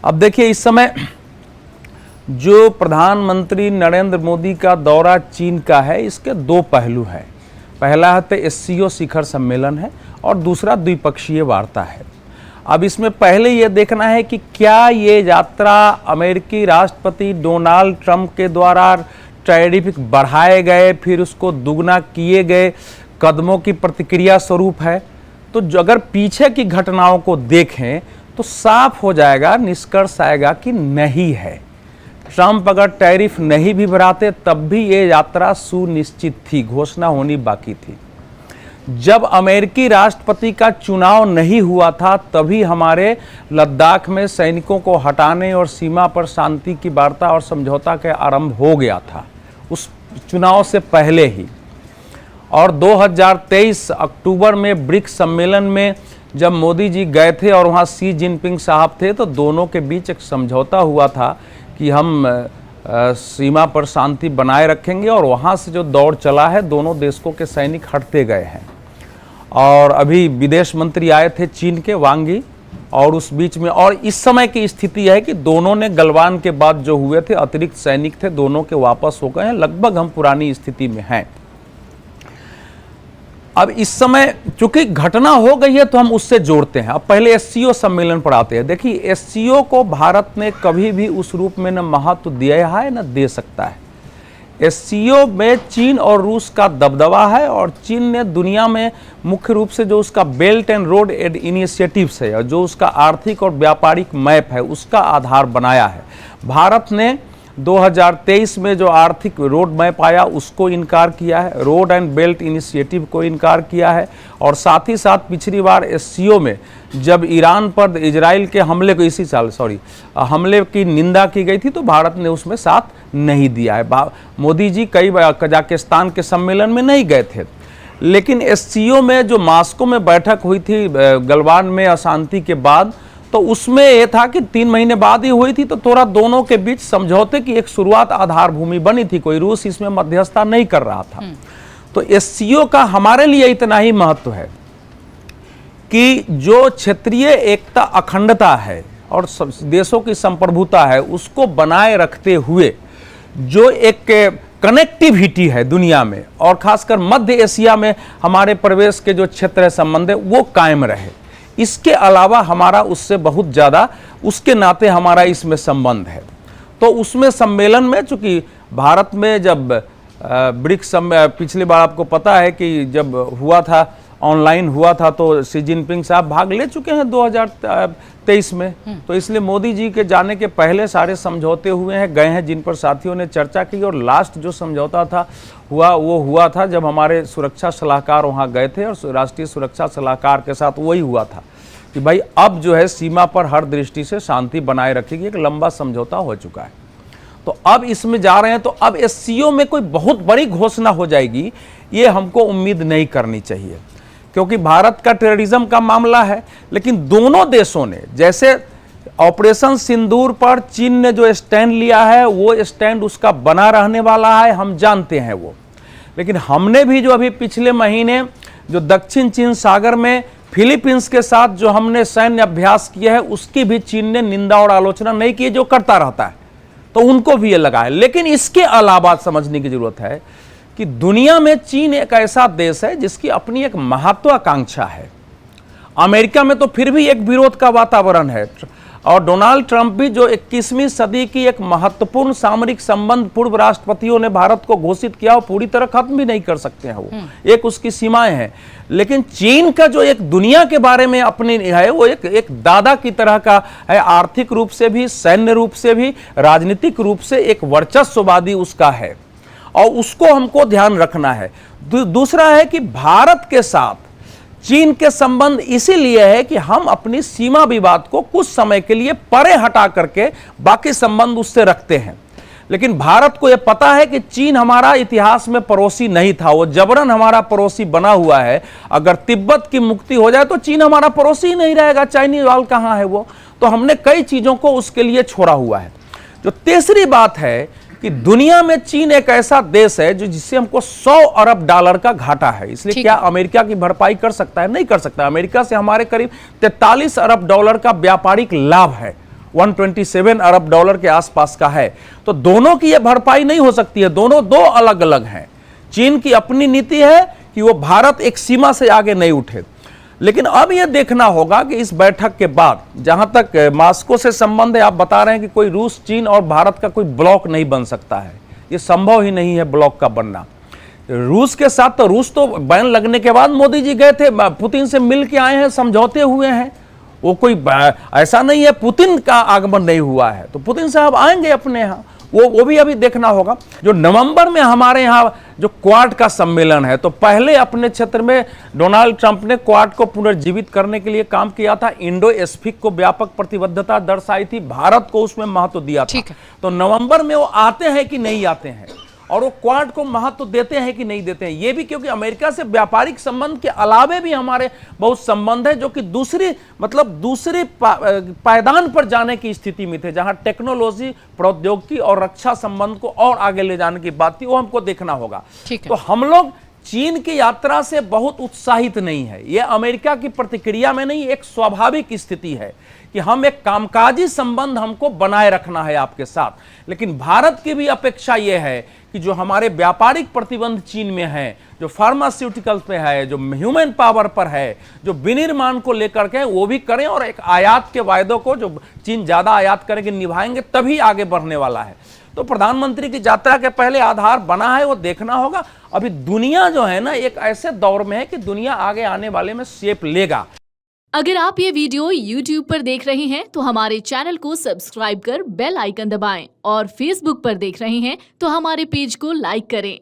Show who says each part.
Speaker 1: अब देखिए, इस समय जो प्रधानमंत्री नरेंद्र मोदी का दौरा चीन का है, इसके दो पहलू हैं। पहला है तो एससीओ शिखर सम्मेलन है और दूसरा द्विपक्षीय वार्ता है। अब इसमें पहले ये देखना है कि क्या ये यात्रा अमेरिकी राष्ट्रपति डोनाल्ड ट्रंप के द्वारा टैरिफ बढ़ाए गए फिर उसको दुगना किए गए कदमों की प्रतिक्रिया स्वरूप है। तो अगर पीछे की घटनाओं को देखें तो साफ हो जाएगा, निष्कर्ष आएगा कि नहीं है। ट्रंप अगर टैरिफ नहीं भी बढ़ाते तब भी ये यात्रा सुनिश्चित थी, घोषणा होनी बाकी थी। जब अमेरिकी राष्ट्रपति का चुनाव नहीं हुआ था तभी हमारे लद्दाख में सैनिकों को हटाने और सीमा पर शांति की वार्ता और समझौता के आरंभ हो गया था, उस चुनाव से पहले ही। और 2023 अक्टूबर में ब्रिक्स सम्मेलन में जब मोदी जी गए थे और वहाँ शी जिनपिंग साहब थे तो दोनों के बीच एक समझौता हुआ था कि हम सीमा पर शांति बनाए रखेंगे, और वहाँ से जो दौड़ चला है दोनों देशों के सैनिक हटते गए हैं। और अभी विदेश मंत्री आए थे चीन के, वांग यी, और उस बीच में और इस समय की स्थिति है कि दोनों ने गलवान के बाद जो हुए थे अतिरिक्त सैनिक थे दोनों के वापस हो गए हैं, लगभग हम पुरानी स्थिति में हैं। अब इस समय चूंकि घटना हो गई है तो हम उससे जोड़ते हैं। अब पहले एससीओ सम्मेलन पर आते हैं। देखिए, एससीओ को भारत ने कभी भी उस रूप में न महत्व दिया है न दे सकता है। एससीओ में चीन और रूस का दबदबा है और चीन ने दुनिया में मुख्य रूप से जो उसका बेल्ट एंड रोड इनिशिएटिव्स है और जो उसका आर्थिक और व्यापारिक मैप है उसका आधार बनाया है। भारत ने 2023 में जो आर्थिक रोड मैप आया उसको इनकार किया है, रोड एंड बेल्ट इनिशिएटिव को इनकार किया है, और साथ ही साथ पिछली बार एससीओ में जब ईरान पर इजराइल के हमले को इसी साल हमले की निंदा की गई थी तो भारत ने उसमें साथ नहीं दिया है। मोदी जी कई बार कजाकिस्तान के सम्मेलन में नहीं गए थे, लेकिन एससीओ में जो मास्को में बैठक हुई थी गलवान में अशांति के बाद, तो उसमें यह था कि 3 महीने बाद ही हुई थी तो थोड़ा दोनों के बीच समझौते की एक शुरुआत आधार भूमि बनी थी, कोई रूस इसमें मध्यस्थता नहीं कर रहा था। तो एससीओ का हमारे लिए इतना ही महत्व है कि जो क्षेत्रीय एकता अखंडता है और देशों की संप्रभुता है उसको बनाए रखते हुए जो एक कनेक्टिविटी है दुनिया में और खासकर मध्य एशिया में हमारे प्रवेश के जो क्षेत्र है संबंध है वो कायम रहे। इसके अलावा हमारा उससे बहुत ज़्यादा उसके नाते हमारा इसमें संबंध है। तो उसमें सम्मेलन में चूंकि भारत में जब ब्रिक्स पिछली बार आपको पता है कि जब हुआ था ऑनलाइन हुआ था तो शी जिनपिंग साहब भाग ले चुके हैं 2023 में, तो इसलिए मोदी जी के जाने के पहले सारे समझौते हुए हैं, गए हैं, जिन पर साथियों ने चर्चा की। और लास्ट जो समझौता था वो हुआ था जब हमारे सुरक्षा सलाहकार वहाँ गए थे और राष्ट्रीय सुरक्षा सलाहकार के साथ वही हुआ था कि भाई अब जो है सीमा पर हर दृष्टि से शांति बनाए रखेगी। एक लंबा समझौता हो चुका है, तो अब इसमें जा रहे हैं। तो अब एससीओ में कोई बहुत बड़ी घोषणा हो जाएगी ये हमको उम्मीद नहीं करनी चाहिए, क्योंकि भारत का टेररिज्म का मामला है। लेकिन दोनों देशों ने जैसे ऑपरेशन सिंदूर पर चीन ने जो स्टैंड लिया है वो स्टैंड उसका बना रहने वाला है, हम जानते हैं वो। लेकिन हमने भी जो अभी पिछले महीने जो दक्षिण चीन सागर में फिलीपींस के साथ जो हमने सैन्य अभ्यास किया है उसकी भी चीन ने निंदा और आलोचना नहीं की, जो करता रहता है, तो उनको भी ये लगा है। लेकिन इसके अलावा समझने की जरूरत है कि दुनिया में चीन एक ऐसा देश है जिसकी अपनी एक महत्वाकांक्षा है। अमेरिका में तो फिर भी एक विरोध का वातावरण है, और डोनाल्ड ट्रंप भी जो 21वीं सदी की एक महत्वपूर्ण सामरिक संबंध पूर्व राष्ट्रपतियों ने भारत को घोषित किया वो पूरी तरह खत्म भी नहीं कर सकते हैं, वो एक उसकी सीमाएं हैं। लेकिन चीन का जो एक दुनिया के बारे में अपनी है वो एक दादा की तरह का है, आर्थिक रूप से भी, सैन्य रूप से भी, राजनीतिक रूप से एक वर्चस्ववादी उसका है, और उसको हमको ध्यान रखना है। दूसरा है कि भारत के साथ चीन के संबंध इसीलिए है कि हम अपनी सीमा विवाद को कुछ समय के लिए परे हटा करके बाकी संबंध उससे रखते हैं। लेकिन भारत को यह पता है कि चीन हमारा इतिहास में पड़ोसी नहीं था, वो जबरन हमारा पड़ोसी बना हुआ है। अगर तिब्बत की मुक्ति हो जाए तो चीन हमारा पड़ोसी ही नहीं रहेगा, चाइनीज वाल कहाँ है वो। तो हमने कई चीजों को उसके लिए छोड़ा हुआ है। जो तीसरी बात है कि दुनिया में चीन एक ऐसा देश है जो जिससे हमको $100 अरब का घाटा है, इसलिए क्या अमेरिका की भरपाई कर सकता है? नहीं कर सकता। अमेरिका से हमारे करीब $43 अरब का व्यापारिक लाभ है, 127 अरब डॉलर के आसपास का है। तो दोनों की यह भरपाई नहीं हो सकती है, दोनों दो अलग अलग हैं। चीन की अपनी नीति है कि वो भारत एक सीमा से आगे नहीं उठे। लेकिन अब यह देखना होगा कि इस बैठक के बाद, जहां तक मॉस्को से संबंध है, आप बता रहे हैं कि कोई रूस, चीन और भारत का कोई ब्लॉक नहीं बन सकता है, यह संभव ही नहीं है ब्लॉक का बनना। रूस के साथ तो, रूस तो बैन लगने के बाद मोदी जी गए थे, पुतिन से मिल के आए हैं, समझौते हुए हैं। वो कोई ऐसा नहीं है पुतिन का आगमन नहीं हुआ है, तो पुतिन साहब आएंगे अपने यहाँ, वो भी अभी देखना होगा। जो नवंबर में हमारे यहाँ जो क्वाड का सम्मेलन है, तो पहले अपने क्षेत्र में डोनाल्ड ट्रंप ने क्वाड को पुनर्जीवित करने के लिए काम किया था, इंडो एसिफिक को व्यापक प्रतिबद्धता दर्शाई थी, भारत को उसमें महत्व दिया था। तो नवंबर में वो आते हैं कि नहीं आते हैं, और वो क्वाड को महत्व देते हैं कि नहीं देते हैं, ये भी क्योंकि अमेरिका से व्यापारिक संबंध के अलावे भी हमारे बहुत संबंध है, जो कि दूसरी पायदान पर जाने की स्थिति में थे, जहां टेक्नोलॉजी, प्रौद्योगिकी और रक्षा संबंध को और आगे ले जाने की बात थी, वो हमको देखना होगा। तो हम लोग चीन की यात्रा से बहुत उत्साहित नहीं है, यह अमेरिका की प्रतिक्रिया में नहीं, एक स्वाभाविक स्थिति है कि हम एक कामकाजी संबंध हमको बनाए रखना है आपके साथ। लेकिन भारत की भी अपेक्षा यह है कि जो हमारे व्यापारिक प्रतिबंध चीन में है, जो फार्मास्यूटिकल्स पे है, जो ह्यूमन पावर पर है, जो विनिर्माण को लेकर के, वो भी करें, और एक आयात के वायदों को जो चीन ज्यादा आयात करेंगे, निभाएंगे, तभी आगे बढ़ने वाला है। तो प्रधानमंत्री की यात्रा के पहले आधार बना है, वो देखना होगा। अभी दुनिया जो है ना, एक ऐसे दौर में है कि दुनिया आगे आने वाले में शेप लेगा।
Speaker 2: अगर आप ये वीडियो YouTube पर देख रहे हैं तो हमारे चैनल को सब्सक्राइब कर बेल आइकन दबाएं, और Facebook पर देख रहे हैं तो हमारे पेज को लाइक करें।